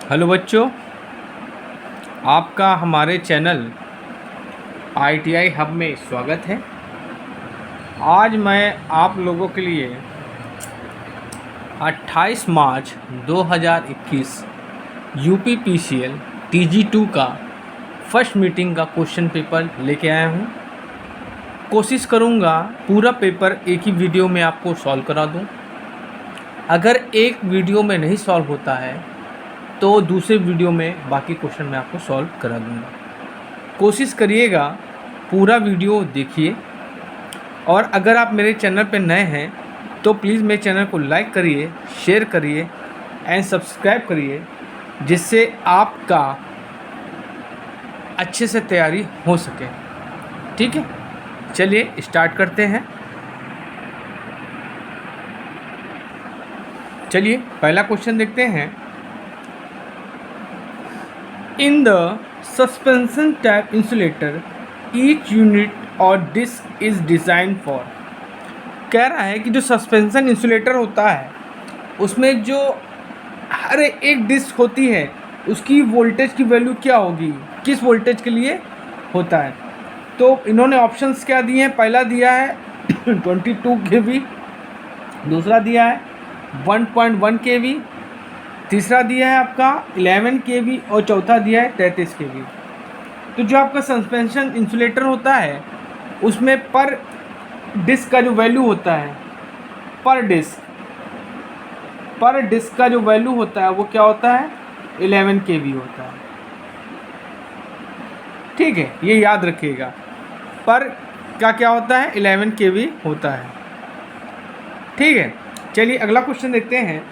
Hello बच्चों, आपका हमारे चैनल ITI हब में स्वागत है। आज मैं आप लोगों के लिए 28 मार्च 2021 UPPCL TG2 का फर्स्ट मीटिंग का क्वेश्चन पेपर लेके आया हूँ। कोशिश करूँगा पूरा पेपर एक ही वीडियो में आपको सॉल्व करा दूँ। अगर एक वीडियो में नहीं सॉल्व होता है तो दूसरे वीडियो में बाकी क्वेश्चन मैं आपको सॉल्व करा दूँगा। कोशिश करिएगा पूरा वीडियो देखिए, और अगर आप मेरे चैनल पर नए हैं तो प्लीज़ मेरे चैनल को लाइक करिए, शेयर करिए एंड सब्सक्राइब करिए, जिससे आपका अच्छे से तैयारी हो सके। ठीक है, चलिए स्टार्ट करते हैं। चलिए पहला क्वेश्चन देखते हैं। In the suspension type insulator, each unit or disc is designed for। कह रहा है कि जो सस्पेंशन इंसुलेटर होता है उसमें जो हर एक डिस्क होती है उसकी वोल्टेज की वैल्यू क्या होगी, किस वोल्टेज के लिए होता है। तो इन्होंने ऑप्शंस क्या दिए हैं। पहला दिया है 22 kV, दूसरा दिया है 1.1 kV, तीसरा दिया है आपका 11 kV और चौथा दिया है 33 kV। तो जो आपका सस्पेंशन इंसुलेटर होता है उसमें पर डिस्क का जो वैल्यू होता है, पर डिस्क का जो वैल्यू होता है वो क्या होता है, 11 kV होता है। ठीक है, ये याद रखिएगा, पर क्या होता है, 11 kV होता है। ठीक है, चलिए अगला क्वेश्चन देखते हैं।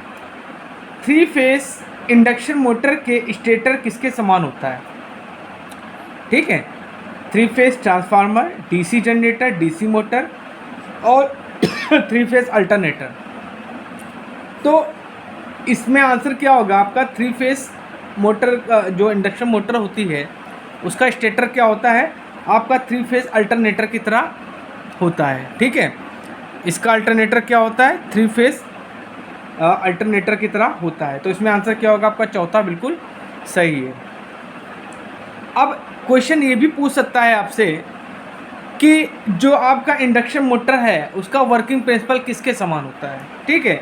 3 फेस इंडक्शन मोटर के स्टेटर किसके समान होता है। ठीक है, 3 phase transformer, DC generator, DC motor और 3 फेस अल्टरनेटर। तो इसमें आंसर क्या होगा आपका, 3 फेस मोटर का जो इंडक्शन मोटर होती है उसका स्टेटर क्या होता है आपका, 3 फेस अल्टरनेटर की तरह होता है। ठीक है, इसका अल्टरनेटर क्या होता है, 3 फेस अल्टरनेटर की तरह होता है। तो इसमें आंसर क्या होगा आपका, चौथा बिल्कुल सही है। अब क्वेश्चन ये भी पूछ सकता है आपसे कि जो आपका इंडक्शन मोटर है उसका वर्किंग प्रिंसिपल किसके समान होता है। ठीक है,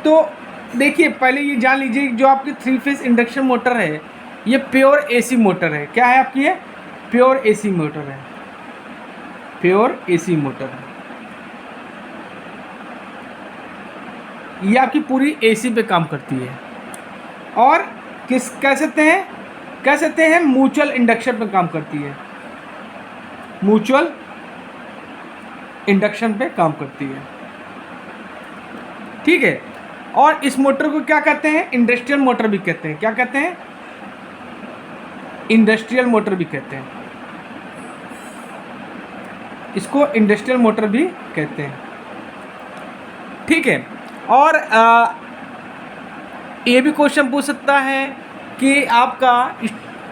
तो देखिए पहले ये जान लीजिए, जो आपकी 3 फेस इंडक्शन मोटर है ये प्योर AC मोटर है। क्या है आपकी, ये प्योर AC मोटर है, प्योर AC मोटर है। ये आपकी पूरी AC पे काम करती है। और कह सकते हैं म्यूचुअल इंडक्शन पे काम करती है, म्यूचुअल इंडक्शन पे काम करती है। ठीक है, और इस मोटर को क्या कहते हैं, इंडस्ट्रियल मोटर भी कहते हैं। क्या कहते हैं, इंडस्ट्रियल मोटर भी कहते हैं, इसको इंडस्ट्रियल मोटर भी कहते हैं। ठीक है, और ये भी क्वेश्चन पूछ सकता है कि आपका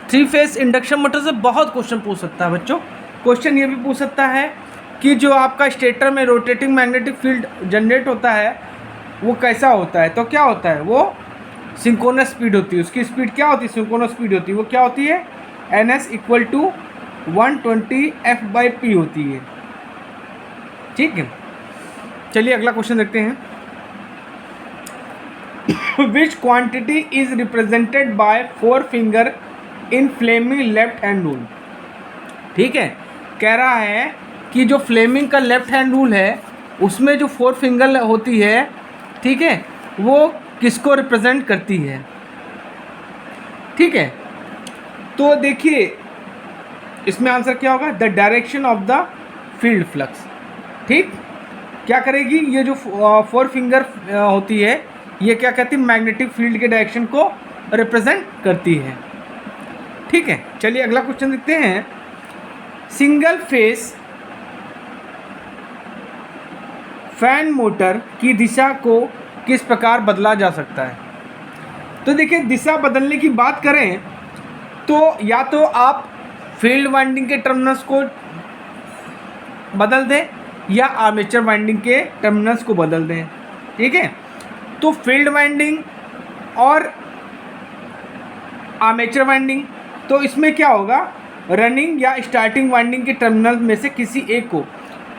3 फेस इंडक्शन मोटर से बहुत क्वेश्चन पूछ सकता है बच्चों। क्वेश्चन ये भी पूछ सकता है कि जो आपका स्टेटर में रोटेटिंग मैग्नेटिक फील्ड जनरेट होता है वो कैसा होता है। तो क्या होता है, वो सिंक्रोनस स्पीड होती है। उसकी स्पीड क्या होती है, सिंक्रोनस स्पीड होती है। वो क्या होती है, NS = 120 F/P होती है। ठीक है, चलिए अगला क्वेश्चन देखते हैं। Which quantity is represented by 4 finger in Fleming left hand rule। ठीक है, कह रहा है कि जो फ्लेमिंग का लेफ्ट हैंड रूल है उसमें जो 4 फिंगर होती है, ठीक है, वो किसको रिप्रेजेंट करती है। ठीक है, तो देखिए इसमें आंसर क्या होगा, the direction of the field flux. ठीक, क्या करेगी, ये जो 4 फिंगर होती है ये क्या कहती है, मैग्नेटिक फील्ड के डायरेक्शन को रिप्रेजेंट करती है। ठीक है, चलिए अगला क्वेश्चन देखते हैं। सिंगल फेस फैन मोटर की दिशा को किस प्रकार बदला जा सकता है। तो देखिए दिशा बदलने की बात करें तो या तो आप फील्ड वाइंडिंग के टर्मिनल्स को बदल दें या आर्मेचर वाइंडिंग के टर्मिनल्स को बदल दें। ठीक है, तो फील्ड वाइंडिंग और आर्मेचर वाइंडिंग, तो इसमें क्या होगा, रनिंग या स्टार्टिंग वाइंडिंग के टर्मिनल में से किसी एक को,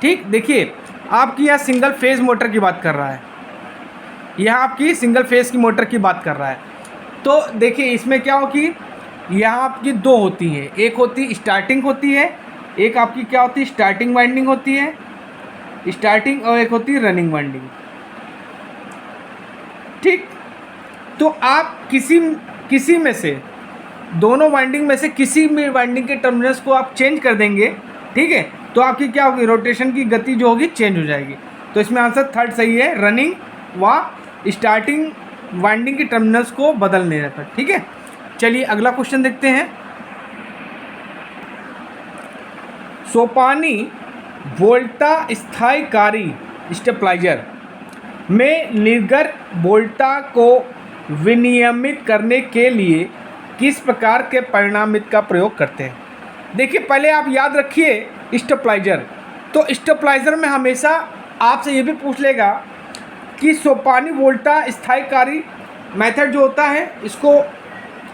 ठीक, देखिए आपकी यहाँ सिंगल फेज मोटर की बात कर रहा है, यह आपकी सिंगल फेज की मोटर की बात कर रहा है। तो देखिए इसमें क्या हो कि यहाँ आपकी दो होती हैं, एक होती स्टार्टिंग होती है, एक आपकी क्या होती है स्टार्टिंग वाइंडिंग होती है, स्टार्टिंग, और एक होती है रनिंग वाइंडिंग, ठीक। तो आप किसी में से दोनों वाइंडिंग में से किसी भी वाइंडिंग के टर्मिनल्स को आप चेंज कर देंगे, ठीक है, तो आपकी क्या होगी, रोटेशन की गति जो होगी चेंज हो जाएगी। तो इसमें आंसर थर्ड सही है, रनिंग व स्टार्टिंग वाइंडिंग के टर्मिनल्स को बदलने पर, ठीक है। चलिए अगला क्वेश्चन देखते हैं। सोपानी वोल्टा स्थायीकारी स्टेबलाइजर में निर्गत वोल्टा को विनियमित करने के लिए किस प्रकार के परिणामित का प्रयोग करते हैं। देखिए पहले आप याद रखिए स्टेबलाइजर, तो स्टेबलाइजर में हमेशा आपसे ये भी पूछ लेगा कि सोपानी वोल्टा स्थायीकारी मेथड जो होता है इसको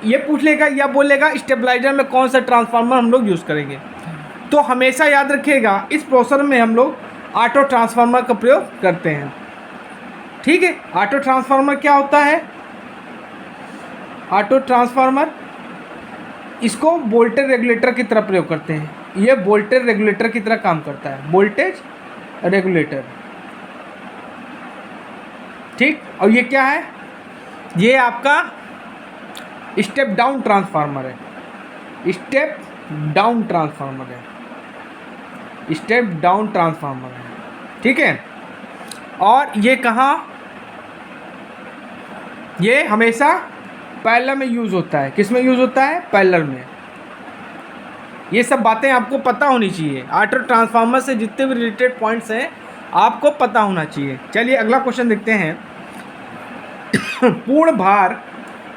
ये पूछ लेगा या बोलेगा स्टेबलाइजर में कौन सा ट्रांसफार्मर हम लोग यूज़ करेंगे। तो हमेशा याद रखिएगा इस प्रोसेसर में हम लोग ऑटो ट्रांसफार्मर का प्रयोग करते हैं, ठीक है। ऑटो ट्रांसफार्मर क्या होता है, ऑटो ट्रांसफार्मर इसको वोल्टेज रेगुलेटर की तरह प्रयोग करते हैं, ये वोल्टेज रेगुलेटर की तरह काम करता है, वोल्टेज रेगुलेटर, ठीक। और ये क्या है, ये आपका स्टेप डाउन ट्रांसफार्मर है, स्टेप डाउन ट्रांसफार्मर है, स्टेप डाउन ट्रांसफार्मर है, ठीक है। और ये कहाँ, ये हमेशा पैरेलल में यूज़ होता है, किस में यूज़ होता है, पैरेलल में। ये सब बातें आपको पता होनी चाहिए, ऑटो ट्रांसफार्मर से जितने भी रिलेटेड पॉइंट्स हैं आपको पता होना चाहिए। चलिए अगला क्वेश्चन देखते हैं। पूर्ण भार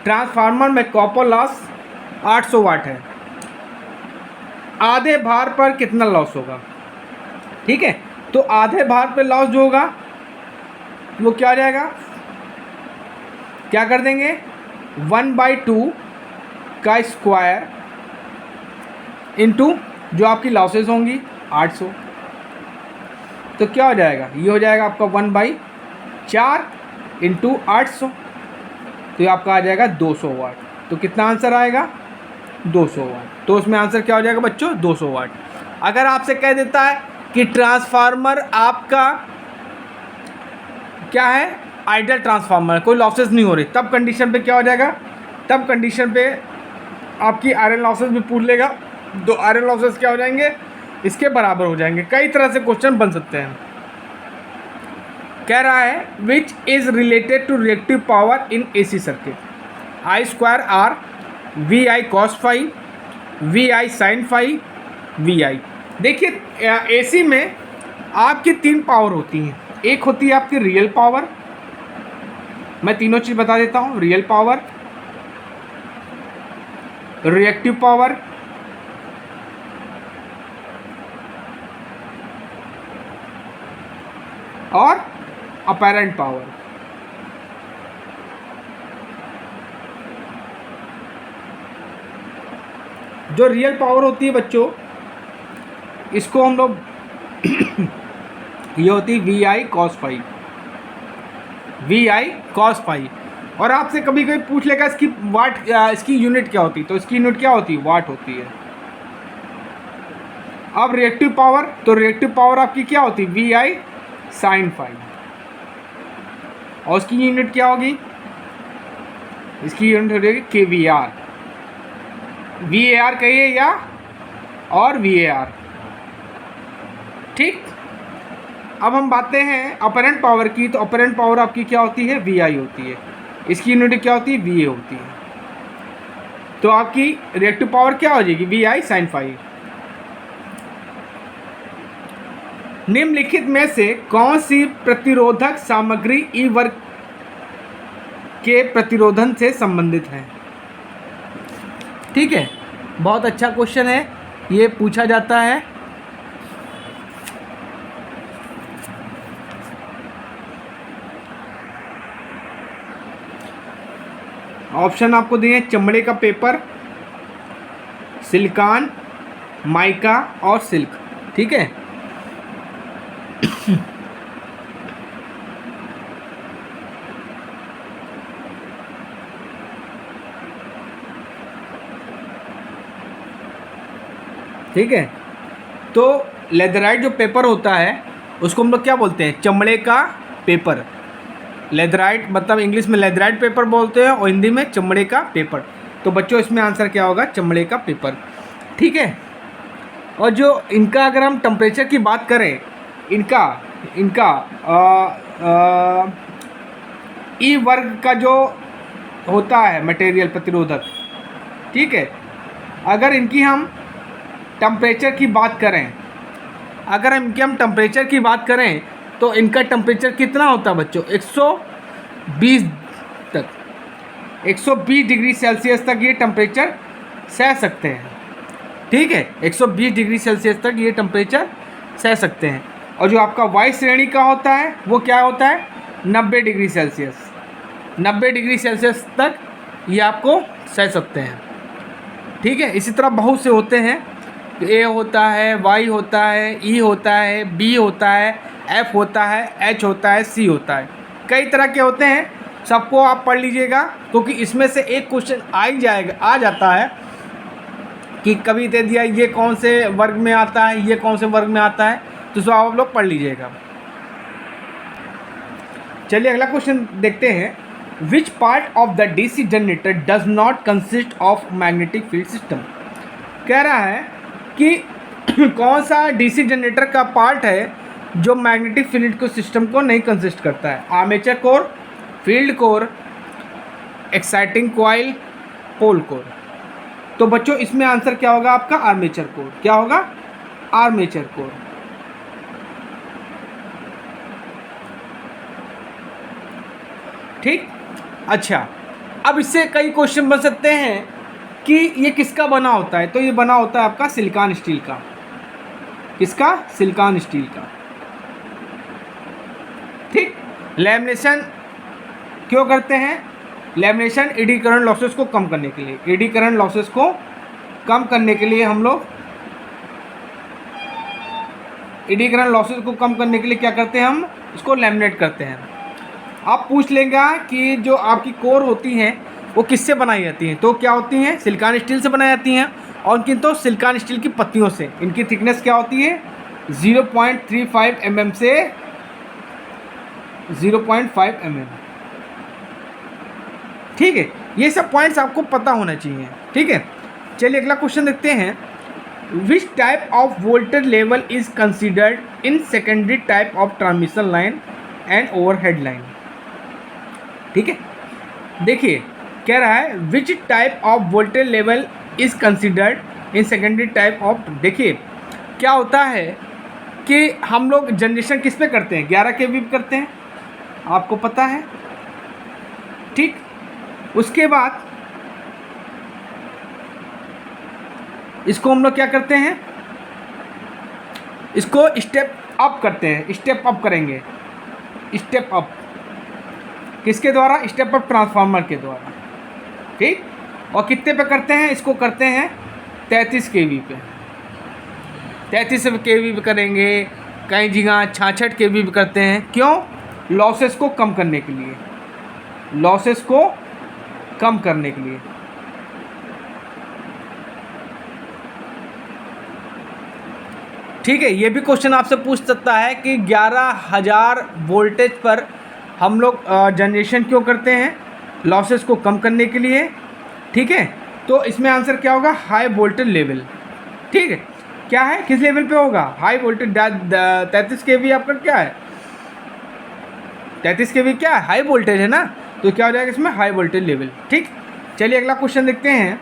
ट्रांसफार्मर में कॉपर लॉस 800 वाट है, आधे भार पर कितना लॉस होगा, ठीक है। तो आधे भार पर लॉस जो होगा वो क्या हो जाएगा, क्या कर देंगे 1/2 का स्क्वायर इंटू जो आपकी लॉसेस होंगी 800, तो क्या हो जाएगा, ये हो जाएगा आपका 1/4 इंटू 800, तो ये आपका आ जाएगा 200 वाट। तो कितना आंसर आएगा 200 वाट। तो उसमें आंसर क्या हो जाएगा बच्चों 200 वाट। अगर आपसे कह देता है कि ट्रांसफार्मर आपका क्या है, आइडियल ट्रांसफार्मर, कोई लॉसेस नहीं हो रही, तब कंडीशन पे क्या हो जाएगा, तब कंडीशन पे आपकी आयरन लॉसेस भी पूछ लेगा, तो आयरन लॉसेस क्या हो जाएंगे, इसके बराबर हो जाएंगे। कई तरह से क्वेश्चन बन सकते हैं। कह रहा है which is related to reactive power in AC circuit, I²R, VI cos phi, VI sin phi, VI। देखिए एसी में आपकी 3 पावर होती हैं, एक होती है आपकी रियल पावर, मैं तीनों चीज़ बता देता हूँ, रियल पावर, रिएक्टिव पावर और अपैरेंट पावर। जो रियल पावर होती है बच्चों, इसको हम लोग ये होती है VI cos phi, VI cos phi. और आपसे कभी कभी पूछ लेगा इसकी वाट, इसकी यूनिट क्या होती है, तो इसकी यूनिट क्या होती है, वाट होती है। अब रिएक्टिव पावर, तो रिएक्टिव पावर आपकी क्या होती है, VI sin फाई, और उसकी यूनिट क्या होगी, इसकी यूनिट हो जाएगी kVAR, VAR कहिए या और VAR, ठीक। अब हम बातें हैं अपरेंट पावर की, तो अपरेंट पावर आपकी क्या होती है, VI होती है, इसकी यूनिट क्या होती है, VA होती है। तो आपकी रिएक्टिव पावर क्या हो जाएगी, VI sin फाई। निम्नलिखित में से कौन सी प्रतिरोधक सामग्री ई वर्ग के प्रतिरोधन से संबंधित है, ठीक है। बहुत अच्छा क्वेश्चन है, ये पूछा जाता है। ऑप्शन आपको दिए हैं चमड़े का पेपर, सिलिकॉन, माइका और सिल्क। ठीक है, ठीक है। तो लेदराइट जो पेपर होता है उसको हम लोग क्या बोलते हैं, चमड़े का पेपर। लेदराइट मतलब इंग्लिश में लेदराइट पेपर बोलते हैं और हिंदी में चमड़े का पेपर। तो बच्चों इसमें आंसर क्या होगा, चमड़े का पेपर। ठीक है, और जो इनका अगर हम टेम्परेचर की बात करें, इनका ई वर्ग का जो होता है मटेरियल प्रतिरोधक, ठीक है, अगर इनकी हम टेम्परेचर की बात करें, टेम्परेचर की बात करें तो इनका टेम्परेचर कितना होता है बच्चों, 120 तक, 120 डिग्री सेल्सियस तक ये टेम्परेचर सह सकते हैं। ठीक है, 120 डिग्री सेल्सियस तक ये टेम्परेचर सह सकते हैं। और जो आपका वाई श्रेणी का होता है वो क्या होता है, 90 डिग्री सेल्सियस, 90 डिग्री सेल्सियस तक ये आपको सह सकते हैं। ठीक है, इसी तरह बहुत से होते हैं, ए होता है, वाई होता है, ई होता है, बी होता है, एफ होता है, एच होता है, सी होता है, कई तरह के होते हैं। सबको आप पढ़ लीजिएगा क्योंकि इसमें से एक क्वेश्चन आ जाता है कि कभी दे दिया ये कौन से वर्ग में आता है, ये कौन से वर्ग में आता है, तो सब आप लोग पढ़ लीजिएगा। चलिए अगला क्वेश्चन देखते हैं। Which part of the DC generator does not consist of magnetic field system. कह रहा है कि कौन सा डीसी जनरेटर का पार्ट है जो मैग्नेटिक फील्ड को सिस्टम को नहीं कंसिस्ट करता है। Armature core, field core, exciting coil, pole core. तो बच्चों इसमें आंसर क्या होगा आपका, आर्मेचर कोर। क्या होगा, आर्मेचर कोर। ठीक, अच्छा, अब इससे कई क्वेश्चन बन सकते हैं कि ये किसका बना होता है। तो ये बना होता है आपका सिलिकॉन स्टील का। किसका, सिलिकॉन स्टील का। ठीक, लैमिनेशन क्यों करते हैं, लैमिनेशन एडी करंट लॉसेस को कम करने के लिए, एडी करंट लॉसेस को कम करने के लिए हम लोग एडी करंट लॉसेस को कम करने के लिए क्या करते हैं, हम इसको लैमिनेट करते हैं। आप पूछ लेंगे कि जो आपकी कोर होती हैं वो किससे बनाई जाती हैं, तो क्या होती हैं, सिलिकॉन स्टील से बनाई जाती हैं। और उनकी तो सिलिकॉन स्टील की पत्तियों से। इनकी थिकनेस क्या होती है, 0.35 mm से 0.5 mm। ठीक है, ये सब पॉइंट्स आपको पता होना चाहिए। ठीक है, चलिए अगला क्वेश्चन देखते हैं। Which type of voltage level is considered in secondary type of transmission line and overhead line. ठीक है, देखिए कह रहा है which type of voltage level is considered in secondary type of. देखिए क्या होता है कि हम लोग जनरेशन किस पे करते हैं, 11 kV पे करते हैं, आपको पता है। ठीक, उसके बाद इसको हम लोग क्या करते हैं, इसको स्टेप अप करते हैं, स्टेप अप करेंगे, स्टेप अप किसके द्वारा, स्टेप अप ट्रांसफार्मर के द्वारा। ठीक, और कितने पे करते हैं, इसको करते हैं 33 kV पे, 33 kV पे करेंगे, कई जगह 66 kV पे करते हैं। क्यों, लॉसेस को कम करने के लिए, लॉसेस को कम करने के लिए। ठीक है, ये भी क्वेश्चन आपसे पूछ सकता है कि 11,000 वोल्टेज पर हम लोग जनरेशन क्यों करते हैं, लॉसेस को कम करने के लिए। ठीक है, तो इसमें आंसर क्या होगा, हाई वोल्टेज लेवल। ठीक है, क्या है, किस लेवल पे होगा, हाई वोल्टेज। 33 kV आपका क्या है, 33 kV क्या है, हाई वोल्टेज है ना, तो क्या हो जाएगा इसमें, हाई वोल्टेज लेवल। ठीक, चलिए अगला क्वेश्चन देखते हैं।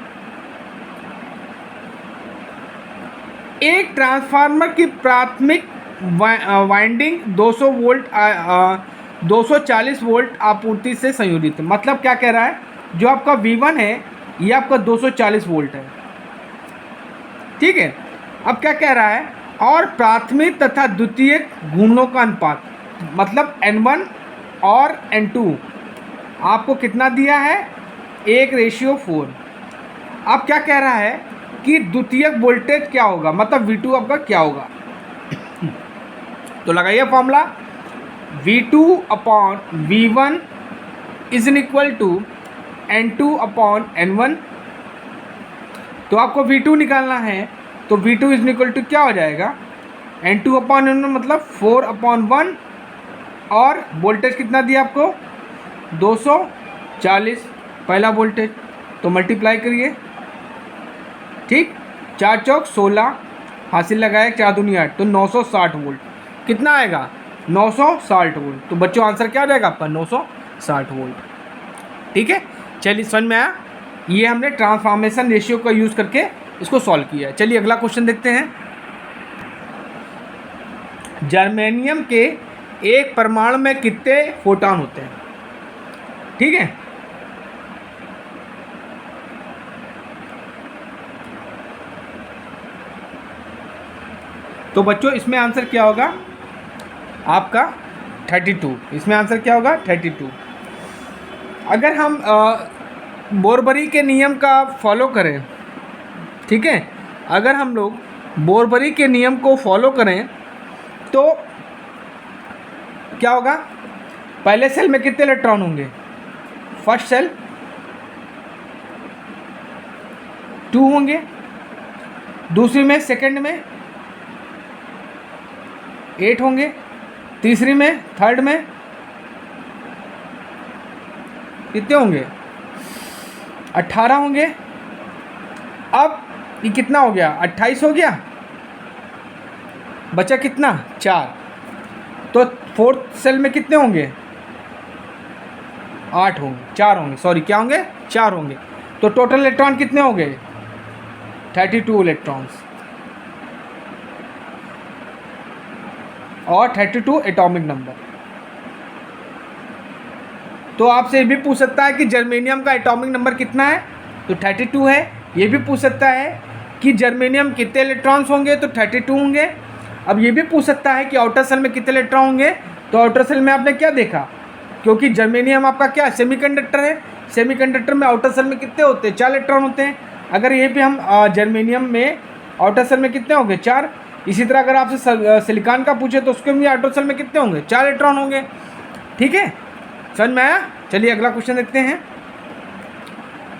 एक ट्रांसफार्मर की प्राथमिक वाइंडिंग 200 वोल्ट 240 वोल्ट आपूर्ति से संयोजित है। मतलब क्या कह रहा है, जो आपका V1 है ये आपका 240 वोल्ट है। ठीक है, अब क्या कह रहा है, और प्राथमिक तथा द्वितीयक घूर्णनों का अनुपात, मतलब N1 और N2 आपको कितना दिया है, 1:4। अब क्या कह रहा है कि द्वितीयक वोल्टेज क्या होगा, मतलब V2 आपका क्या होगा। तो लगाइए formula, V2/V1 is equal to N2/N1। तो आपको V2 निकालना है, तो V2 इज इक्वल टू क्या हो जाएगा, N2/N1 मतलब 4/1, और वोल्टेज कितना दिया आपको 240 पहला वोल्टेज, तो मल्टीप्लाई करिए, ठीक, 4 चौक 16, हासिल लगाए 4 दूनी 8, तो 960 वोल्ट कितना आएगा, 960 वोल्ट। तो बच्चों आंसर क्या आ जाएगा आपका 960 वोल्ट। ठीक है, चलिए समझ में आया। ये हमने ट्रांसफॉर्मेशन रेशियो का यूज़ करके इसको सॉल्व किया है। चलिए अगला क्वेश्चन देखते हैं। जर्मेनियम के एक परमाणु में कितने फोटॉन होते हैं। ठीक है, तो बच्चों इसमें आंसर क्या होगा आपका 32। इसमें आंसर क्या होगा 32। अगर हम बोरबरी के नियम का फॉलो करें, ठीक है, अगर हम लोग बोरबरी के नियम को फॉलो करें तो क्या होगा, पहले सेल में कितने इलेक्ट्रॉन होंगे, फर्स्ट सेल 2 होंगे, दूसरी में सेकंड में 8 होंगे, तीसरी में थर्ड में कितने होंगे 18 होंगे। अब ये कितना हो गया 28 हो गया, बचा कितना 4। तो फोर्थ सेल में कितने होंगे 8 होंगे, 4 होंगे, सॉरी क्या होंगे 4 होंगे। तो टोटल इलेक्ट्रॉन कितने हो गए 32 इलेक्ट्रॉन्स, और 32 एटॉमिक नंबर। तो आपसे ये भी पूछ सकता है कि जर्मेनियम का एटॉमिक नंबर कितना है, तो 32 है। ये भी पूछ सकता है कि जर्मेनियम कितने इलेक्ट्रॉन्स होंगे, तो 32 होंगे। अब ये भी पूछ सकता है कि आउटर सेल में कितने इलेक्ट्रॉन होंगे, तो आउटर सेल में आपने क्या देखा, क्योंकि जर्मेनियम आपका क्या सेमीकंडक्टर है, सेमीकंडक्टर में आउटर सेल में कितने होते हैं 4 इलेक्ट्रॉन होते हैं। अगर ये भी हम जर्मेनियम में आउटर सेल में कितने होंगे 4। इसी तरह अगर आपसे सिलिकॉन का पूछे तो उसके भी आउटर सेल में कितने होंगे 4 इलेक्ट्रॉन होंगे। ठीक है, समझ में आया। चलिए अगला क्वेश्चन देखते हैं।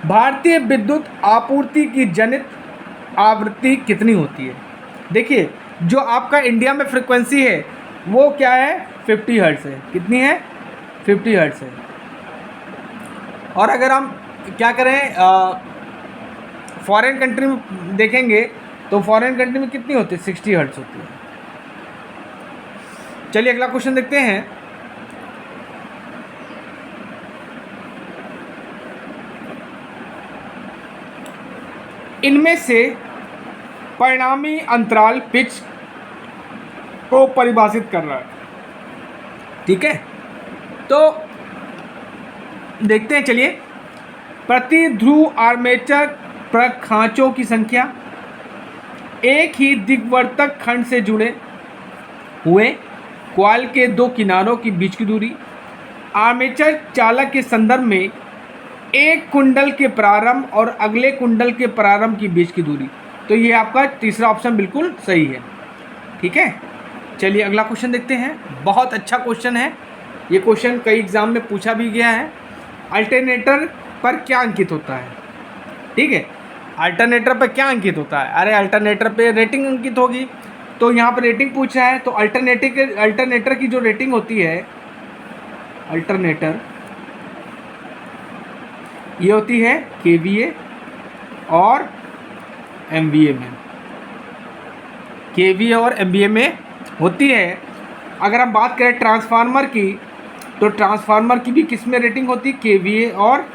भारतीय विद्युत आपूर्ति की जनित आवृत्ति कितनी होती है। देखिए जो आपका इंडिया में फ्रिक्वेंसी है वो क्या है 50 हर्ट्ज है। कितनी है 50 हर्ट्ज है। और अगर हम क्या करें फॉरेन कंट्री में देखेंगे तो फॉरेन कंट्री में कितनी होती है 60 हर्ट्ज होती है। चलिए अगला क्वेश्चन देखते हैं। इनमें से परिणामी अंतराल पिच को परिभाषित कर रहा है। ठीक है, तो देखते हैं। चलिए, प्रति ध्रुव आर्मेचर पर खांचों की संख्या, एक ही दिग्वर्तक खंड से जुड़े हुए कॉइल के 2 किनारों के बीच की दूरी, आर्मेचर चालक के संदर्भ में एक कुंडल के प्रारंभ और अगले कुंडल के प्रारंभ के बीच की दूरी। तो ये आपका तीसरा ऑप्शन बिल्कुल सही है। ठीक है, चलिए अगला क्वेश्चन देखते हैं। बहुत अच्छा क्वेश्चन है ये। क्वेश्चन कई एग्जाम में पूछा भी गया है। अल्टरनेटर पर क्या अंकित होता है। ठीक है, अल्टरनेटर पर क्या अंकित होता है। अरे अल्टरनेटर पे रेटिंग अंकित होगी। तो यहाँ पर रेटिंग पूछा है, तो अल्टरनेटर की जो रेटिंग होती है, अल्टरनेटर ये होती है KVA और MVA में। KVA और MVA में होती है। अगर हम बात करें ट्रांसफार्मर की, तो ट्रांसफार्मर की भी किस में रेटिंग होती है KVA और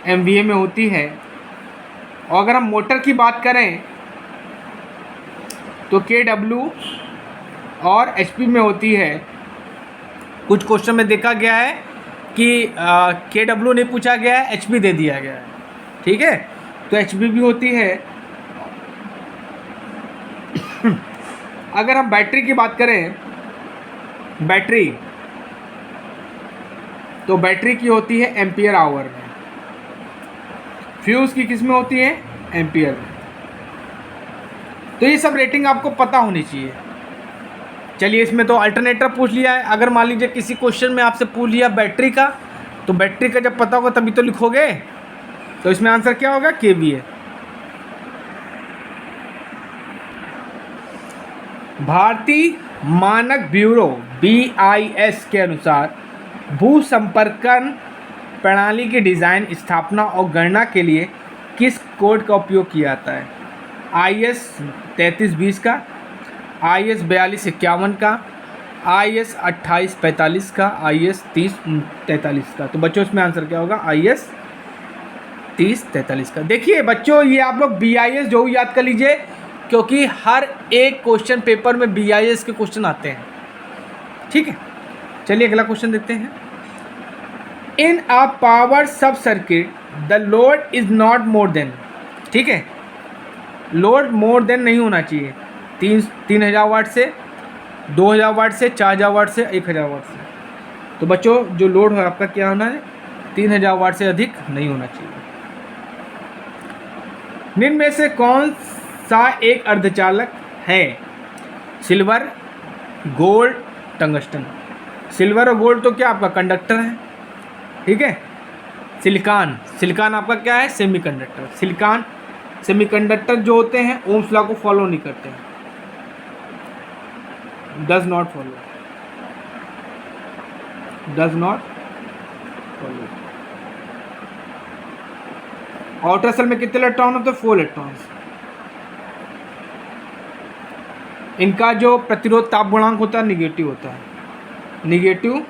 MVA में होती है। और अगर हम मोटर की बात करें तो KW और HP में होती है। कुछ क्वेश्चन में देखा गया है कि KW नहीं पूछा गया है, HP दे दिया गया है। ठीक है, तो HP भी होती है। अगर हम बैटरी की बात करें, बैटरी, तो बैटरी की होती है एम्पियर आवर में। फ्यूज़ की किस में होती है? एम्पियर में। तो ये सब रेटिंग आपको पता होनी चाहिए। चलिए, इसमें तो अल्टरनेटर पूछ लिया है। अगर मान लीजिए किसी क्वेश्चन में आपसे पूछ लिया बैटरी का, तो बैटरी का जब पता होगा तभी तो लिखोगे। तो इसमें आंसर क्या होगा? केवीए। भारतीय मानक ब्यूरो BIS के अनुसार भू संपर्कन प्रणाली की डिज़ाइन, स्थापना और गणना के लिए किस कोड का उपयोग किया जाता है? IS 3320 का, IS 4251 का, IS 2845 का, IS 3043 का। तो बच्चों इसमें आंसर क्या होगा? IS 3043 का। देखिए बच्चों, ये आप लोग BIS जो याद कर लीजिए, क्योंकि हर एक क्वेश्चन पेपर में BIS के क्वेश्चन आते हैं। ठीक है, चलिए अगला क्वेश्चन देखते हैं। इन अ पावर सब circuit the load is not more than, ठीक है, लोड मोर देन नहीं होना चाहिए 3000 वाट से, 2000 वाट से, 4000 वाट से, 1000 वाट से। तो बच्चों जो लोड है आपका क्या होना है? 3000 वाट से अधिक नहीं होना चाहिए। निम्न में से कौन सा एक अर्धचालक है? Silver, gold, tungsten. सिल्वर और गोल्ड तो क्या आपका कंडक्टर है, ठीक है। सिलिकॉन, सिलिकॉन आपका क्या है? सेमीकंडक्टर। सिलिकॉन सेमीकंडक्टर जो होते हैं ओम्स लॉ को फॉलो नहीं करते हैं, does not follow, does not follow. Outer shell में कितने इलेक्ट्रॉन होते हैं? 4 इलेक्ट्रॉन्स। इनका जो प्रतिरोध ताप गुणांक होता है निगेटिव होता है, निगेटिव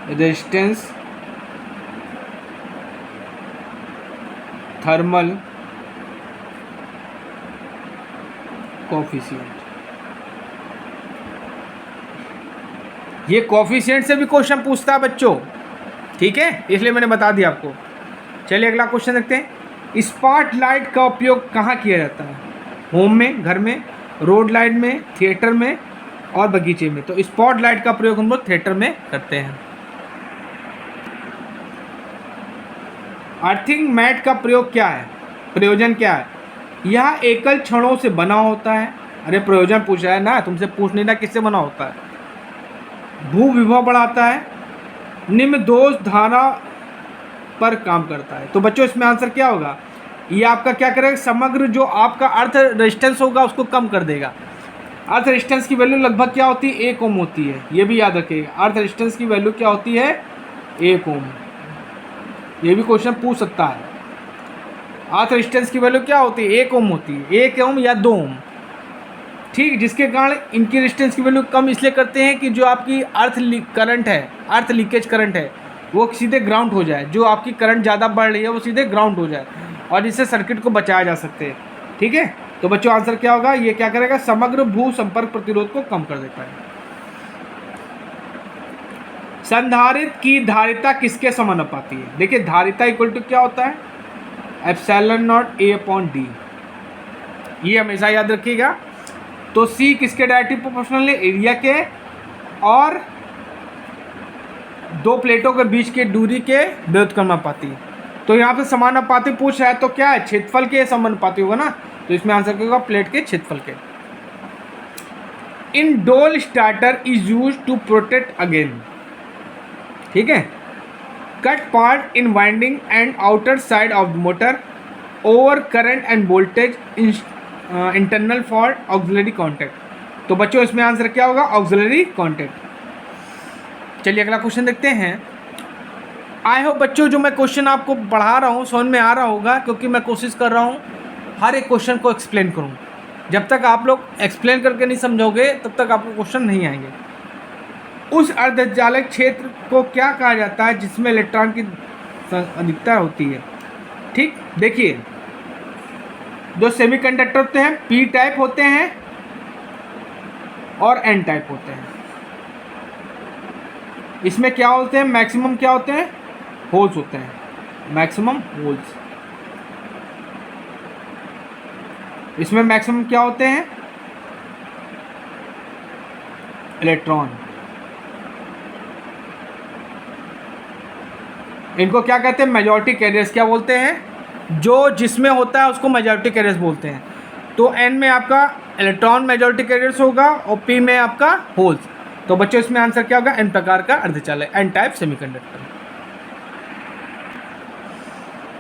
रेजिस्टेंस थर्मल कोफिशिएंट। ये कोफिशिएंट से भी क्वेश्चन पूछता है बच्चों, ठीक है, इसलिए मैंने बता दिया आपको। चलिए अगला क्वेश्चन देखते हैं। स्पॉट लाइट का उपयोग कहाँ किया जाता है? होम में, घर में, रोड लाइट में, थिएटर में और बगीचे में। तो स्पॉट लाइट का प्रयोग हम लोग थिएटर में करते हैं। अर्थिंग मैट का प्रयोग क्या है? प्रयोजन क्या है? यह एकल छड़ों से बना होता है। अरे प्रयोजन पूछा है ना, तुमसे पूछ नहीं ना किससे बना होता है। भू विभव बढ़ाता है, निम्न दोष धारा पर काम करता है। तो बच्चों इसमें आंसर क्या होगा? ये आपका क्या करेगा? समग्र जो आपका अर्थ रेजिस्टेंस होगा उसको कम कर देगा। अर्थ रेजिस्टेंस की वैल्यू लगभग क्या होती है? 1 ओम होती है। ये भी याद रखिएगा, अर्थ रेजिस्टेंस की वैल्यू क्या होती है? 1 ओम। ये भी क्वेश्चन पूछ सकता है। अर्थ रेजिस्टेंस की वैल्यू क्या होती है? 1 ओम होती है, 1 ओम या 2 ओम, ठीक। जिसके कारण इनकी रेजिस्टेंस की वैल्यू कम इसलिए करते हैं कि जो आपकी अर्थ करंट है, अर्थ लीकेज करंट है, वो सीधे ग्राउंड हो जाए। जो आपकी करंट ज़्यादा बढ़ रही है वो सीधे ग्राउंड हो जाए और इससे सर्किट को बचाया जा सकते हैं, ठीक है। तो बच्चों आंसर क्या होगा? ये क्या करेगा? समग्र भू संपर्क प्रतिरोध को कम कर देता है। संधारित्र की धारिता किसके समानुपाती है? देखिए धारिता इक्वल टू क्या होता है? Epsilon not A/D। ये हमेशा याद रखिएगा। तो C किसके डायरेक्टली प्रोपोर्शनल है? एरिया के और दो प्लेटों के बीच के दूरी के व्युत्क्रमानुपाती। तो यहाँ पे समानुपाती पूछ रहा है तो क्या है? क्षेत्रफल के समानुपाती होगा ना। तो इसमें आंसर क्या होगा? प्लेट के क्षेत्रफल के। In DOL starter is use to protect again, ठीक है, cut part in winding and outer side of motor, over current and voltage, internal for auxiliary contact. तो बच्चों इसमें आंसर क्या होगा? Auxiliary contact. चलिए अगला क्वेश्चन देखते हैं। आई होप बच्चों जो मैं क्वेश्चन आपको पढ़ा रहा हूँ समझ में आ रहा होगा, क्योंकि मैं कोशिश कर रहा हूँ हर एक क्वेश्चन को एक्सप्लेन करूँ। जब तक आप लोग एक्सप्लेन करके नहीं समझोगे तब तक आपको क्वेश्चन नहीं आएंगे। उस अर्धचालक क्षेत्र को क्या कहा जाता है जिसमें इलेक्ट्रॉन की अधिकता होती है? ठीक, देखिए जो सेमीकंडक्टर होते हैं P टाइप होते हैं और N टाइप होते हैं। इसमें क्या होते हैं? मैक्सिमम क्या होते हैं? होल्स होते हैं, मैक्सिमम होल्स। इसमें मैक्सिमम क्या होते हैं? इलेक्ट्रॉन। इनको क्या कहते हैं? Majority carriers. क्या बोलते हैं? जो जिसमें होता है उसको मेजॉरिटी कैरियर्स बोलते हैं। तो एन में आपका इलेक्ट्रॉन मेजॉरिटी कैरियर्स होगा और पी में आपका होल्स। तो बच्चों इसमें आंसर क्या होगा? एन प्रकार का अर्धचालक, एन टाइप सेमीकंडक्टर।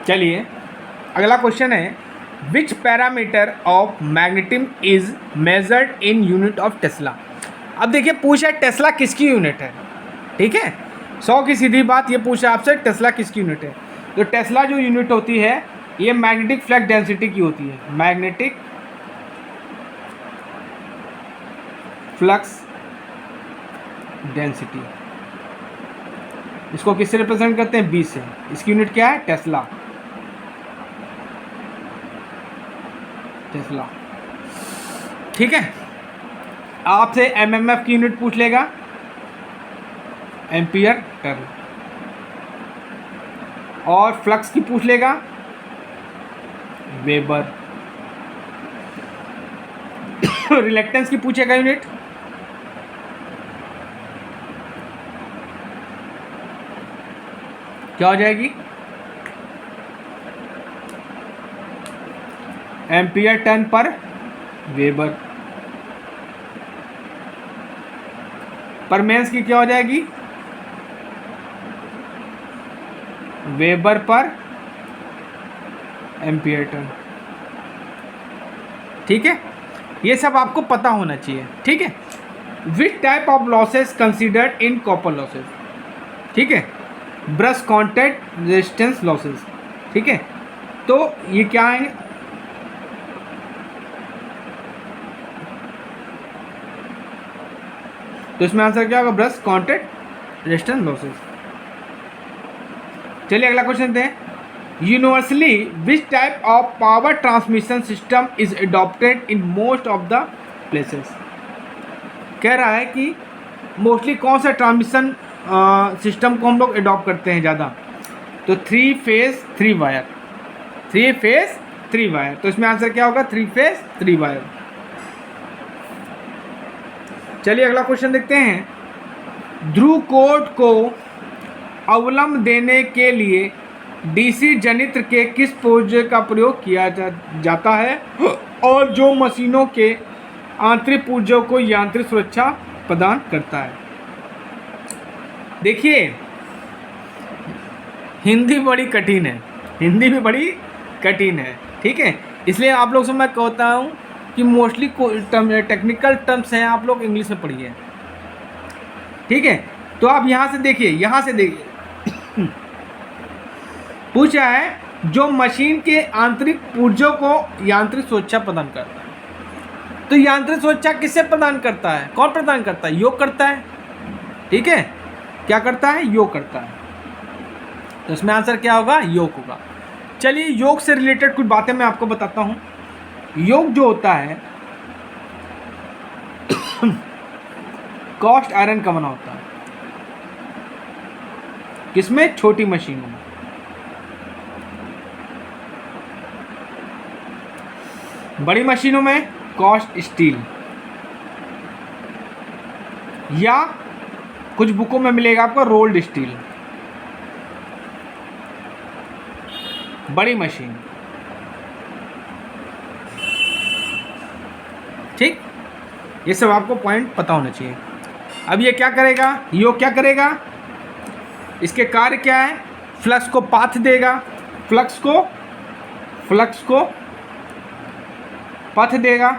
चलिए अगला क्वेश्चन है, which parameter of magnetism is measured in unit of Tesla. अब देखिए पूछा है टेस्ला किसकी यूनिट है, ठीक है, 100 की सीधी बात ये पूछा आपसे टेस्ला किसकी यूनिट है। तो टेस्ला जो यूनिट होती है ये मैग्नेटिक फ्लक्स डेंसिटी की होती है, मैग्नेटिक फ्लक्स डेंसिटी। इसको किससे रिप्रेजेंट करते हैं? बी से। इसकी यूनिट क्या है? टेस्ला। टेस्ला, ठीक है। आपसे एमएमएफ की यूनिट पूछ लेगा, एम्पियर टर्न। और फ्लक्स की पूछ लेगा, वेबर। रिलेक्टेंस की पूछेगा यूनिट, क्या हो जाएगी? एम्पियर टर्न पर वेबर। परमेंस की क्या हो जाएगी? वेबर पर एम्पियर टर्न, ठीक है। ये सब आपको पता होना चाहिए, ठीक है। Which type of losses considered in copper losses, ठीक है, ब्रश कॉन्टैक्ट रेजिस्टेंस लॉसेस, ठीक है। तो ये क्या है? तो इसमें आंसर क्या होगा? Brush contact resistance losses. चलिए अगला क्वेश्चन दें, universally which type of power transmission system is adopted in most of the places. कह रहा है कि मोस्टली कौन सा ट्रांसमिशन सिस्टम को हम लोग अडॉप्ट करते हैं ज़्यादा। तो 3 फेज 3 वायर, 3 फेज 3 वायर। तो इसमें आंसर क्या होगा? 3 फेज 3 वायर। चलिए अगला क्वेश्चन देखते हैं, ध्रुव कोड को अवलंब देने के लिए डीसी जनित्र के किस पुर्जे का प्रयोग किया जाता है और जो मशीनों के आंतरिक पुर्जों को यांत्रिक सुरक्षा प्रदान करता है। देखिए हिंदी बड़ी कठिन है, हिंदी भी बड़ी कठिन है, ठीक है। इसलिए आप लोग से मैं कहता हूँ कि मोस्टली टेक्निकल टर्म्स हैं आप लोग इंग्लिश में पढ़िए, ठीक है। तो आप यहाँ से देखिए, यहाँ से देखिए पूछा है जो मशीन के आंतरिक पुर्जों को यांत्रिक सुरक्षा प्रदान करता है। तो यांत्रिक सुरक्षा किससे प्रदान करता है? कौन प्रदान करता है? योग करता है, ठीक है। क्या करता है? योग करता है। तो इसमें आंसर क्या होगा? योग होगा। चलिए योग से रिलेटेड कुछ बातें मैं आपको बताता हूँ। योग जो होता है कास्ट आयरन का बना होता है, किसमें? छोटी मशीनों में। बड़ी मशीनों में कास्ट स्टील, या कुछ बुकों में मिलेगा आपको रोल्ड स्टील। बड़ी मशीन, ठीक। ये सब आपको पॉइंट पता होना चाहिए। अब ये क्या करेगा? योग क्या करेगा? इसके कार्य क्या है? फ्लक्स को पाथ देगा, फ्लक्स को पथ देगा,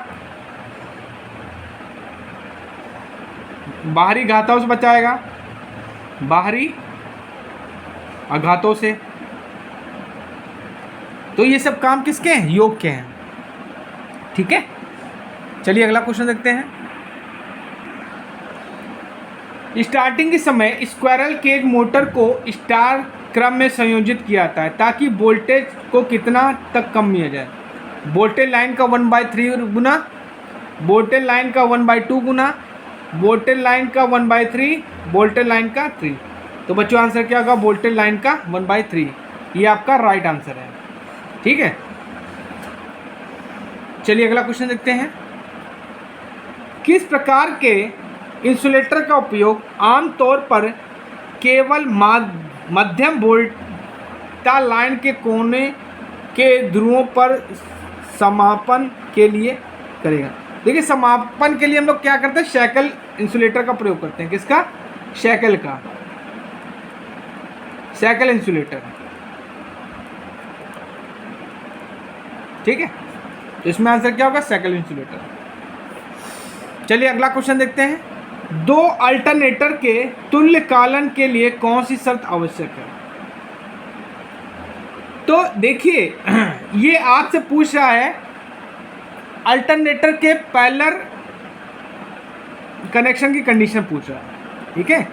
बाहरी घातों से बचाएगा, बाहरी आघातों से। तो ये सब काम किसके हैं? योग के हैं, ठीक है। चलिए अगला क्वेश्चन देखते हैं। स्टार्टिंग के समय स्क्वायरल केज मोटर को स्टार क्रम में संयोजित किया जाता है ताकि वोल्टेज को कितना तक कम किया जाए। वोल्टेज लाइन का 1/3 गुना, वोल्टेज लाइन का 1/2 गुना, वोल्टेज लाइन का 1/3, वोल्टेज लाइन का 3। तो बच्चों आंसर क्या होगा? वोल्टेज लाइन का 1/3। ये आपका राइट आंसर है, ठीक है। चलिए अगला क्वेश्चन देखते हैं। किस प्रकार के इंसुलेटर का उपयोग आमतौर पर केवल मध्यम तथा लाइन के कोने के ध्रुवों पर समापन के लिए करेगा। देखिए समापन के लिए हम लोग क्या करते हैं, शैकल इंसुलेटर का प्रयोग करते हैं। किसका? शैकल का, शैकल इंसुलेटर। ठीक है, इसमें आंसर क्या होगा? Shackle insulator. चलिए अगला क्वेश्चन देखते हैं। दो अल्टरनेटर के तुल्यकालन के लिए कौन सी शर्त आवश्यक है? तो देखिए ये आपसे पूछ रहा है अल्टरनेटर के पैरेलल कनेक्शन की कंडीशन पूछ रहा है। ठीक है,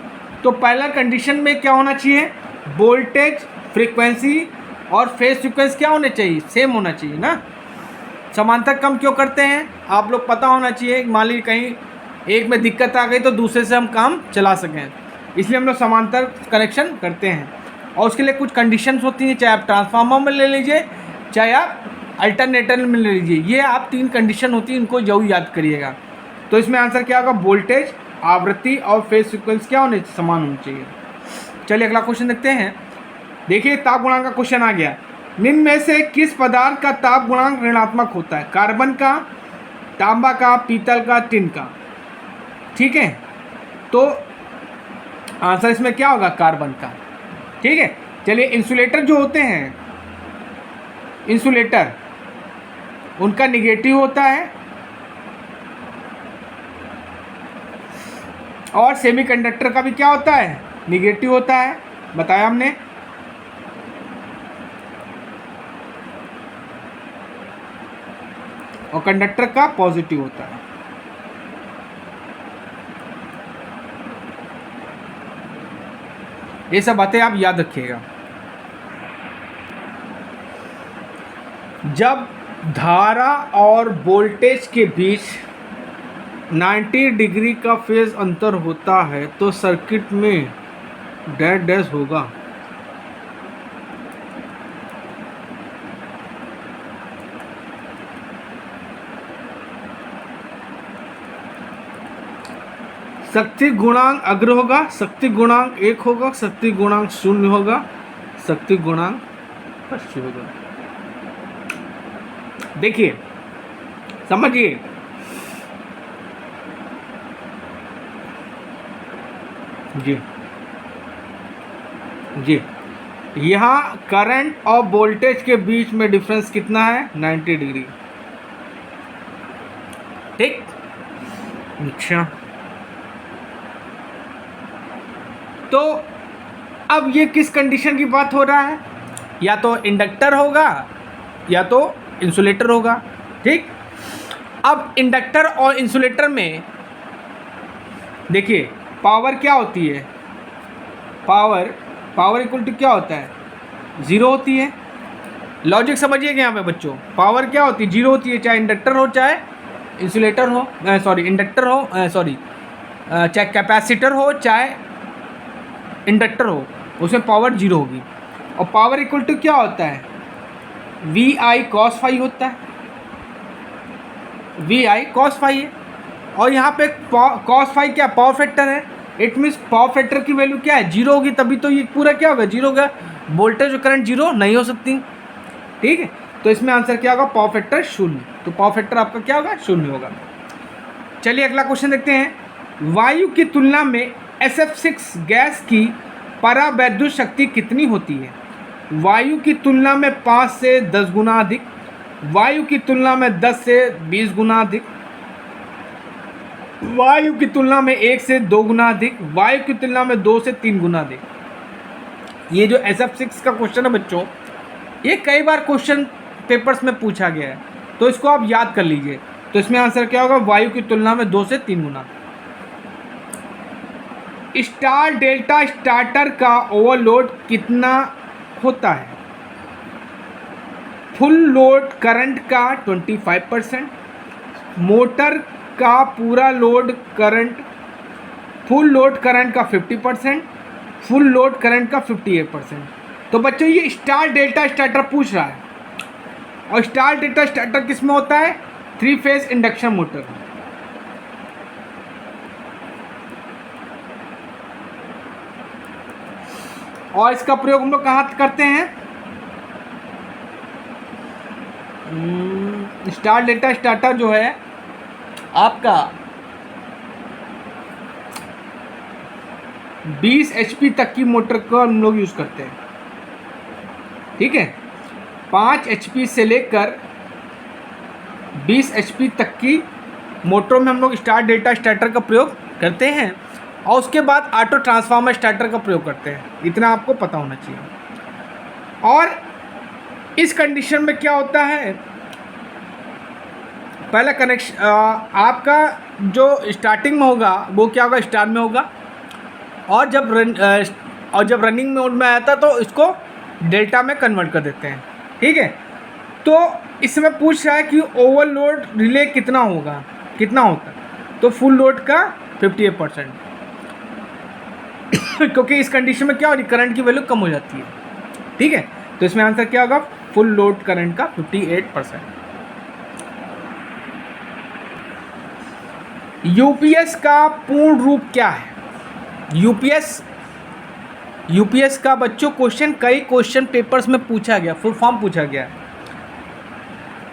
तो पैरेलल कंडीशन में क्या होना चाहिए? वोल्टेज, फ्रीक्वेंसी और फेज सीक्वेंस क्या होने चाहिए? सेम होना चाहिए ना। समांतर कम क्यों करते हैं? आप लोग पता होना चाहिए, मान लीजिए कहीं एक में दिक्कत आ गई तो दूसरे से हम काम चला सकें, इसलिए हम लोग समांतर कनेक्शन करते हैं। और उसके लिए कुछ कंडीशंस होती हैं, चाहे आप ट्रांसफार्मर में ले लीजिए, चाहे आप अल्टरनेटर में ले लीजिए। ये आप 3 कंडीशन होती हैं, इनको जरूर याद करिएगा। तो इसमें आंसर क्या होगा? वोल्टेज, आवृत्ति और फेज सीक्वेंस क्या होने समान होनी चाहिए। चलिए अगला क्वेश्चन देखते हैं। देखिए ताप गुणांक का क्वेश्चन आ गया। निम्न में से किस पदार्थ का ताप गुणांक ऋणात्मक होता है? कार्बन का, तांबा का, पीतल का, टिन का। ठीक है, तो आंसर इसमें क्या होगा? कार्बन का। ठीक है, चलिए इंसुलेटर जो होते हैं, इंसुलेटर उनका निगेटिव होता है और सेमीकंडक्टर का भी क्या होता है? निगेटिव होता है, बताया हमने। और कंडक्टर का पॉजिटिव होता है। ये सब बातें आप याद रखिएगा। जब धारा और वोल्टेज के बीच 90 डिग्री का फेज अंतर होता है तो सर्किट में डैश डैश होगा। शक्ति गुणांक अग्र होगा, शक्ति गुणांक 1 होगा, शक्ति गुणांक 0 होगा, शक्ति गुणांक पश्चिम होगा। देखिए समझिए, जी जी, यहाँ करंट और वोल्टेज के बीच में डिफरेंस कितना है? 90 डिग्री। ठीक, अच्छा, तो अब ये किस कंडीशन की बात हो रहा है? या तो इंडक्टर होगा या तो इंसुलेटर होगा। ठीक, अब इंडक्टर और इंसुलेटर में देखिए पावर क्या होती है? पावर इक्वल टू क्या होता है? 0 होती है। लॉजिक समझिएगा यहाँ पे बच्चों, पावर क्या होती है? 0 होती है, चाहे इंडक्टर हो चाहे इंसुलेटर हो, इंडक्टर हो, चाहे कैपेसिटर हो चाहे इंडक्टर हो, उसमें पावर 0 होगी। और पावर इक्वल टू क्या होता है? VI cos फाई होता है, VI cos फाई है। और यहाँ पे cos फाई क्या? पावर फैक्टर है। इट मीन्स पावर फैक्टर की वैल्यू क्या है? 0 होगी, तभी तो ये पूरा क्या होगा? 0 होगा। वोल्टेज और करंट 0 नहीं हो सकती। ठीक है, तो इसमें आंसर क्या होगा? Power factor 0। तो पावर फैक्टर आपका क्या होगा? 0 होगा। चलिए अगला क्वेश्चन देखते हैं। वायु की तुलना में SF6 गैस की परावैद्युत शक्ति कितनी होती है? वायु की तुलना में 5 से 10 गुना अधिक, वायु की तुलना में 10 से 20 गुना अधिक, वायु की तुलना में 1 से 2 गुना अधिक, वायु की तुलना में 2 से 3 गुना अधिक। ये जो SF6 का क्वेश्चन है बच्चों, ये कई बार क्वेश्चन पेपर्स में पूछा गया है, तो इसको आप याद कर लीजिए। तो इसमें आंसर क्या होगा? वायु की तुलना में 2 से 3 गुना। स्टार डेल्टा स्टार्टर का ओवरलोड कितना होता है? फुल लोड करंट का 25%, मोटर का पूरा load current, full load current का 50%, फुल लोड करंट का 58%। तो बच्चों ये स्टार डेल्टा स्टार्टर पूछ रहा है, और स्टार डेल्टा स्टार्टर किस में होता है? 3 फेज इंडक्शन मोटर। और इसका प्रयोग हम लोग कहाँ करते हैं? स्टार डेल्टा स्टार्टर जो है आपका 20 HP तक की मोटर को हम लोग यूज़ करते हैं, ठीक है। 5 HP से लेकर 20 HP तक की मोटरों में हम लोग स्टार डेल्टा स्टार्टर का प्रयोग करते हैं, और उसके बाद ऑटो ट्रांसफार्मर स्टार्टर का प्रयोग करते हैं। इतना आपको पता होना चाहिए। और इस कंडीशन में क्या होता है, पहला कनेक्शन आपका जो स्टार्टिंग में होगा वो क्या होगा, स्टार में होगा, और जब रनिंग मोड में आता तो इसको डेल्टा में कन्वर्ट कर देते हैं, ठीक है। तो इसमें पूछ रहा है कि ओवरलोड रिले कितना होगा, कितना होता है, तो फुल लोड का 58%। क्योंकि इस कंडीशन में क्या हो रही, करंट की वैल्यू कम हो जाती है, ठीक है। तो इसमें आंसर क्या होगा, फुल लोड करंट का 58%। यूपीएस का पूर्ण रूप क्या है? यूपीएस का बच्चों क्वेश्चन कई क्वेश्चन पेपर्स में पूछा गया, फुल फॉर्म पूछा गया।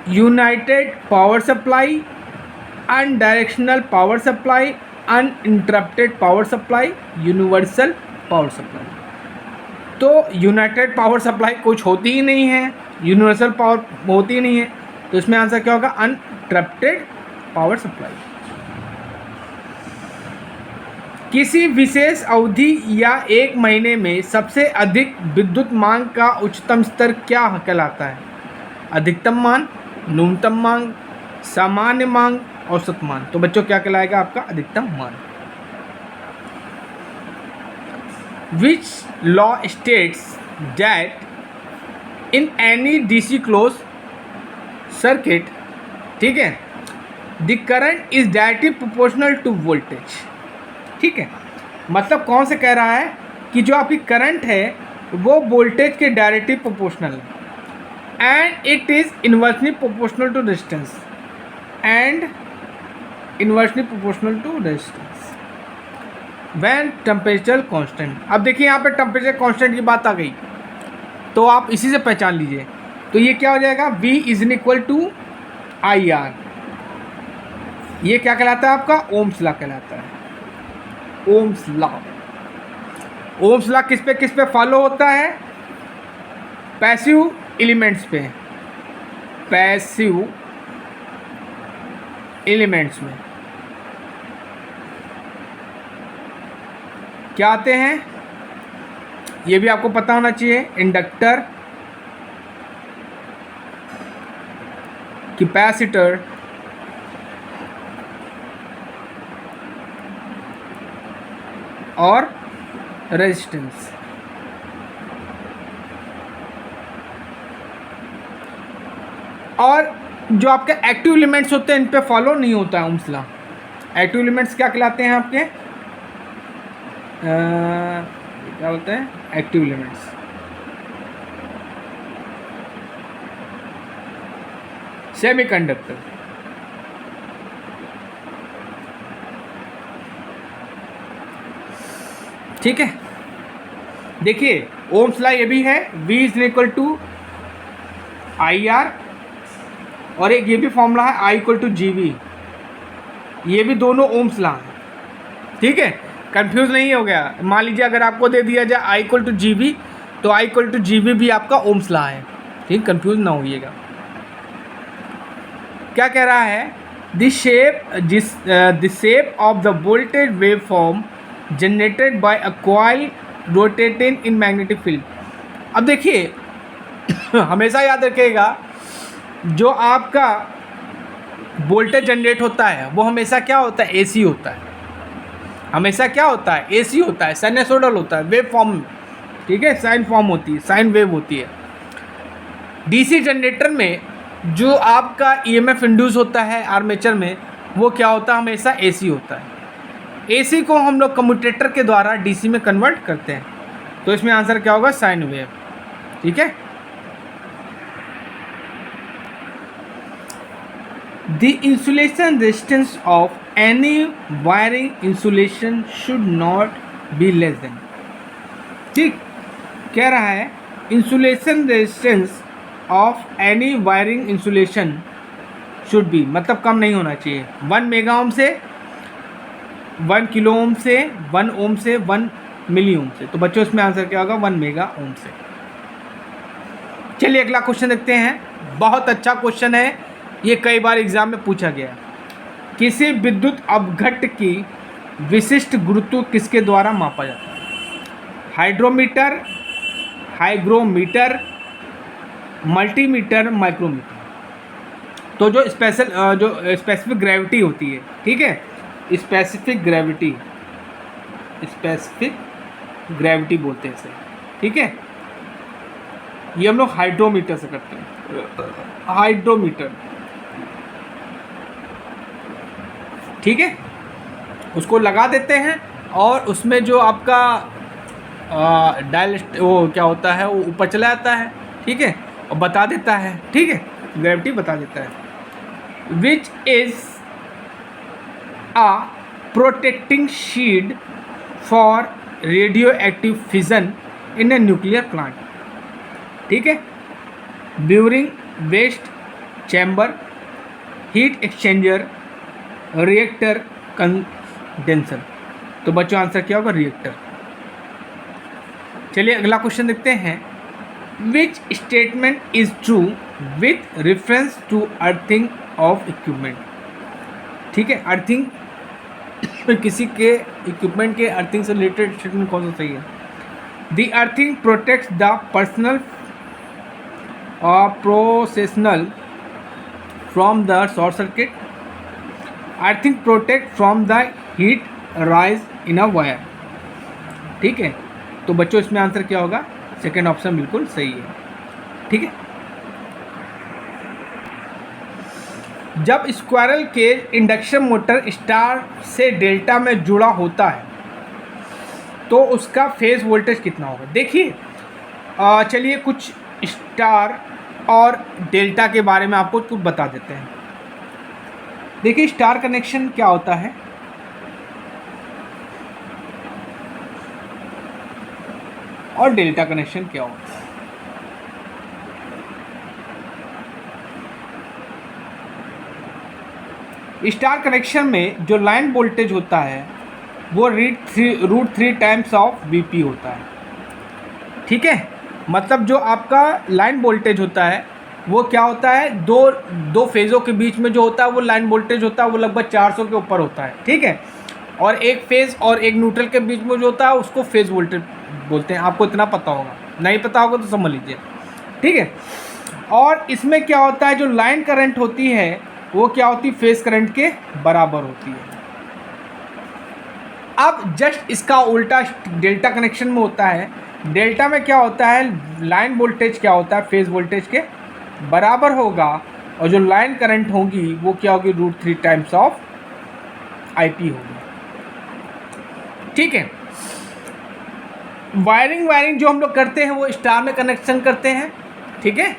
United power supply, unidirectional power supply, uninterrupted power supply, universal power supply. तो यूनाइटेड पावर सप्लाई कुछ होती ही नहीं है, यूनिवर्सल पावर होती ही नहीं है, तो इसमें आंसर क्या होगा, अनइंटरप्टेड पावर सप्लाई। किसी विशेष अवधि या एक महीने में सबसे अधिक विद्युत मांग का उच्चतम स्तर क्या कहलाता है? अधिकतम मांग, न्यूनतम मांग, सामान्य मांग, औसत मांग। तो बच्चों क्या कहलाएगा आपका, अधिकतम मांग। Which law states that in any DC close circuit, ठीक है, the current is directly proportional to voltage, ठीक है। मतलब कौन से कह रहा है कि जो आपकी करंट है वो वोल्टेज के डायरेक्टली प्रोपोर्शनल है, and it is inversely proportional to resistance, and inversely proportional to resistance when temperature constant. अब देखिए यहाँ पे टेम्परेचर कांस्टेंट की बात आ गई, तो आप इसी से पहचान लीजिए। तो ये क्या हो जाएगा, V is equal to IR। ये क्या कहलाता है आपका, ओम्स लॉ कहलाता है, ओम्स लॉ। ओम्स लॉ किस पे फॉलो होता है, पैसिव एलिमेंट्स पे, पैसिव एलिमेंट्स में क्या आते हैं, ये भी आपको पता होना चाहिए। इंडक्टर, कैपेसिटर, और रेजिस्टेंस। और जो आपके एक्टिव एलिमेंट्स होते हैं इन पे फॉलो नहीं होता है ओम्स लॉ। एक्टिव एलिमेंट्स क्या कहलाते हैं आपके, क्या बोलते हैं, एक्टिव एलिमेंट्स, सेमीकंडक्टर, ठीक है। देखिए ओम्स लॉ ये भी है, V is equal to IR, और एक ये भी फॉर्मूला है I इक्वल टू GB। ये भी दोनों ओम्स लॉ हैं, ठीक है। कंफ्यूज नहीं हो गया। मान लीजिए अगर आपको दे दिया जाए I इक्वल टू GB, तो I इक्वल टू GB भी आपका ओम्स लॉ है, ठीक, कंफ्यूज ना होइएगा। क्या कह रहा है, the shape of the voltage wave form generated by a coil rotating in magnetic field. अब देखिए हमेशा याद रखिएगा, जो आपका वोल्टेज जनरेट होता है वो हमेशा क्या होता है, AC होता है। हमेशा क्या होता है, AC होता है, साइनसोइडल होता है, वेव फॉर्म, ठीक है, साइन फॉर्म होती है, साइन वेव होती है। DC जनरेटर में जो आपका EMF इंड्यूस होता है आर्मेचर में, वो क्या होता है, हमेशा AC होता है। AC को हम लोग कम्यूटेटर के द्वारा DC में कन्वर्ट करते हैं, तो इसमें आंसर क्या होगा, साइन वेव, ठीक है। The insulation resistance of any wiring insulation should not be less than, ठीक, कह रहा है insulation resistance of any wiring insulation should be, मतलब कम नहीं होना चाहिए 1 मेगा ओम से, 1 किलो ओम से, 1 ओम से, 1 मिली ओम से। तो बच्चों इसमें आंसर क्या होगा? 1 मेगा ओम से। चलिए अगला क्वेश्चन देखते हैं। बहुत अच्छा क्वेश्चन है, ये कई बार एग्जाम में पूछा गया। किसी विद्युत अपघट्ट की विशिष्ट गुरुत्व किसके द्वारा मापा जाता है? Hydrometer, hygrometer, multimeter, micrometer. तो जो स्पेसिफिक ग्रेविटी होती है, ठीक है, स्पेसिफिक ग्रेविटी बोलते हैं इसे, ठीक है, ये हम लोग हाइड्रोमीटर से करते हैं, हाइड्रोमीटर, ठीक है। उसको लगा देते हैं और उसमें जो आपका वो क्या होता है, वो ऊपर चला जाता है, ठीक है, और बता देता है, ठीक है, ग्रेविटी बता देता है। Which is a protecting shield for radioactive fission in a nuclear plant, ठीक है, burying waste chamber, heat exchanger, reactor, condenser. तो बच्चों आंसर क्या होगा? रिएक्टर। चलिए अगला क्वेश्चन देखते हैं। Which statement is true with reference to earthing of equipment, ठीक है, अर्थिंग किसी के इक्विपमेंट के अर्थिंग से रिलेटेड स्टेटमेंट कौन सा सही है? The earthing protects the personal precessional from the short circuit, earthing protect from the heat rise in a wire, ठीक है। तो बच्चों इसमें आंसर क्या होगा? सेकेंड ऑप्शन बिल्कुल सही है, ठीक है। जब squirrel cage induction motor star से डेल्टा में जुड़ा होता है तो उसका फेज वोल्टेज कितना होगा? देखिए चलिए कुछ स्टार और डेल्टा के बारे में आपको कुछ बता देते हैं। देखिए स्टार कनेक्शन क्या होता है, और डेल्टा कनेक्शन क्या होता है। स्टार कनेक्शन में जो लाइन वोल्टेज होता है वो √3 टाइम्स ऑफ वीपी होता है, ठीक है। मतलब जो आपका लाइन वोल्टेज होता है वो क्या होता है, दो फेज़ों के बीच में जो होता है वो लाइन वोल्टेज होता है, वो लगभग 400 के ऊपर होता है, ठीक है। और एक फेज़ और एक न्यूट्रल के बीच में जो होता है उसको फेज़ वोल्टेज बोलते हैं। आपको इतना पता होगा, नहीं पता होगा तो समझ लीजिए, ठीक है। और इसमें क्या होता है, जो लाइन करंट होती है वो क्या होती है, फेज़ करंट के बराबर होती है। अब जस्ट इसका उल्टा डेल्टा कनेक्शन में होता है। डेल्टा में क्या होता है, लाइन वोल्टेज क्या होता है, फेज़ वोल्टेज के बराबर होगा, और जो लाइन करंट होगी वो क्या होगी, √3 टाइम्स ऑफ आईपी होगी, ठीक है। वायरिंग जो हम लोग करते हैं वो स्टार में कनेक्शन करते हैं, ठीक है,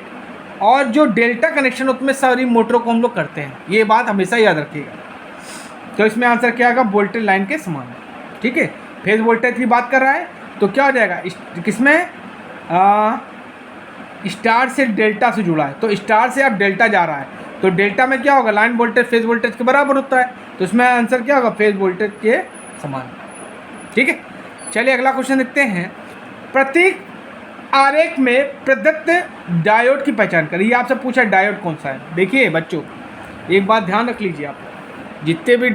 और जो डेल्टा कनेक्शन उसमें सारी मोटरों को हम लोग करते हैं। ये बात हमेशा याद रखिएगा। तो इसमें आंसर क्या आएगा, वोल्टेज लाइन के समान, ठीक है। फेज वोल्टेज की बात कर रहा है तो क्या हो जाएगा, किसमें स्टार से डेल्टा से जुड़ा है, तो स्टार से अब डेल्टा जा रहा है तो डेल्टा में क्या होगा, लाइन वोल्टेज फेज वोल्टेज के बराबर होता है, तो इसमें आंसर क्या होगा, फेज वोल्टेज के समान, ठीक है। चलिए अगला क्वेश्चन देखते हैं। प्रतीक आरेख में प्रदत्त डायोड की पहचान करिए। आपसे पूछा डायोड कौन सा है। देखिए बच्चों एक बात ध्यान रख लीजिए, आप जितने भी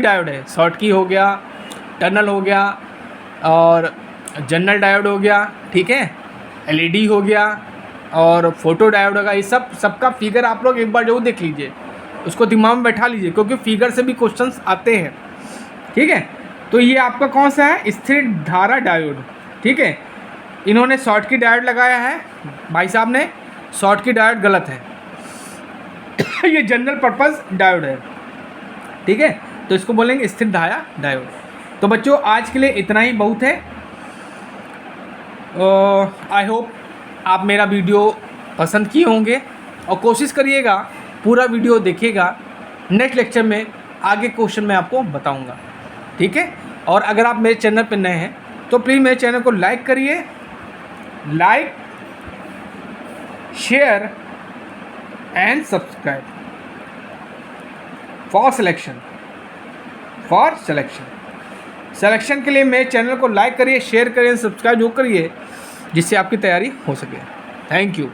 डायोड हैं, शॉर्ट की हो गया, टनल हो गया, और जनरल डायोड हो गया, ठीक है, एलईडी हो गया, और फोटो डायोड होगा, ये सबका फिगर आप लोग एक बार जरूर देख लीजिए, उसको दिमाग में बैठा लीजिए, क्योंकि फिगर से भी क्वेश्चंस आते हैं, ठीक है। तो ये आपका कौन सा है, स्थिर धारा डायोड, ठीक है। इन्होंने शॉर्ट की डायोड लगाया है, भाई साहब ने शॉर्ट की डायोड गलत है ये जनरल पर्पस डायोड है, ठीक है, तो इसको बोलेंगे स्थिर धारा डायोड। तो बच्चों आज के लिए इतना ही बहुत है। आई होप आप मेरा वीडियो पसंद किए होंगे, और कोशिश करिएगा पूरा वीडियो देखिएगा। नेक्स्ट लेक्चर में आगे क्वेश्चन मैं आपको बताऊंगा, ठीक है। और अगर आप मेरे चैनल पर नए हैं तो प्लीज़ मेरे चैनल को लाइक करिए, like share and subscribe for selection. Selection के लिए मेरे चैनल को लाइक करिए, शेयर करिए, सब्सक्राइब जो करिए, जिससे आपकी तैयारी हो सके। Thank you.